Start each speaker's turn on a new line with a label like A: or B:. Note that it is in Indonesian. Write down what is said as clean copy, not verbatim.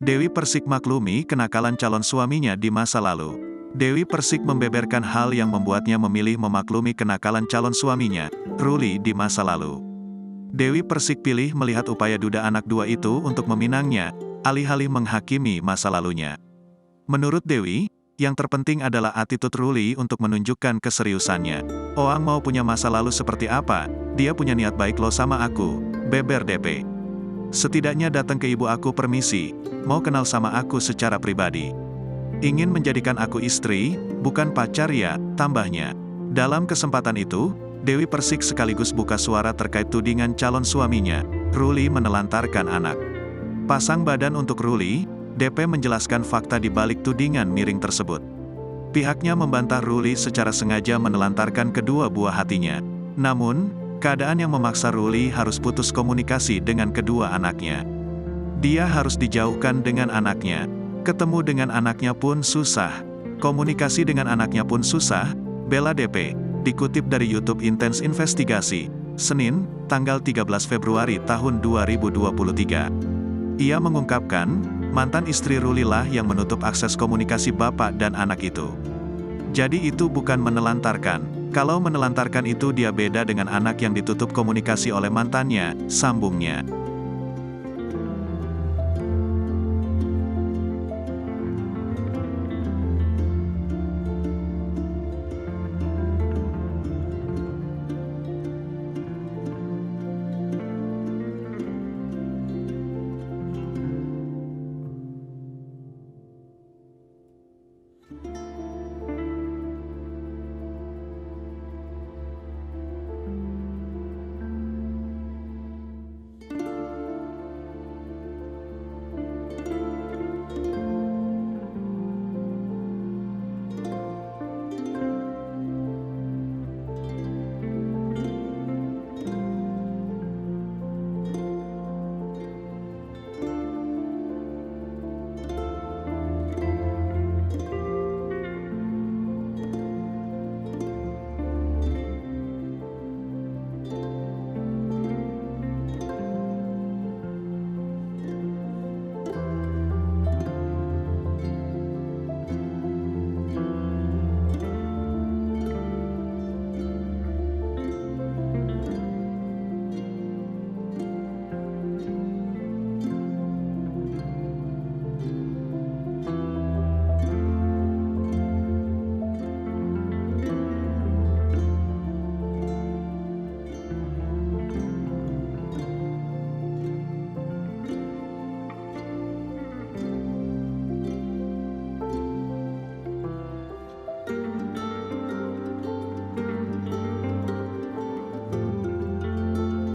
A: Dewi Persik maklumi kenakalan calon suaminya di masa lalu. Dewi Persik membeberkan hal yang membuatnya memilih memaklumi kenakalan calon suaminya, Ruli, di masa lalu. Dewi Persik pilih melihat upaya duda anak dua itu untuk meminangnya, alih-alih menghakimi masa lalunya. Menurut Dewi, yang terpenting adalah attitude Ruli untuk menunjukkan keseriusannya. "Oang mau punya masa lalu seperti apa, dia punya niat baik lo sama aku," beber DP. "Setidaknya datang ke ibu aku permisi, mau kenal sama aku secara pribadi. Ingin menjadikan aku istri, bukan pacar ya," tambahnya. Dalam kesempatan itu, Dewi Persik sekaligus buka suara terkait tudingan calon suaminya, Ruli menelantarkan anak. Pasang badan untuk Ruli, DP menjelaskan fakta di balik tudingan miring tersebut. Pihaknya membantah Ruli secara sengaja menelantarkan kedua buah hatinya. Namun, keadaan yang memaksa Ruli harus putus komunikasi dengan kedua anaknya. Dia harus dijauhkan dengan anaknya. Ketemu dengan anaknya pun susah. Komunikasi dengan anaknya pun susah, bela DP. Dikutip dari YouTube Intens Investigasi, Senin, tanggal 13 Februari tahun 2023. Ia mengungkapkan, mantan istri Ruli lah yang menutup akses komunikasi bapak dan anak itu. Jadi itu bukan menelantarkan. Kalau menelantarkan itu dia beda dengan anak yang ditutup komunikasi oleh mantannya, sambungnya.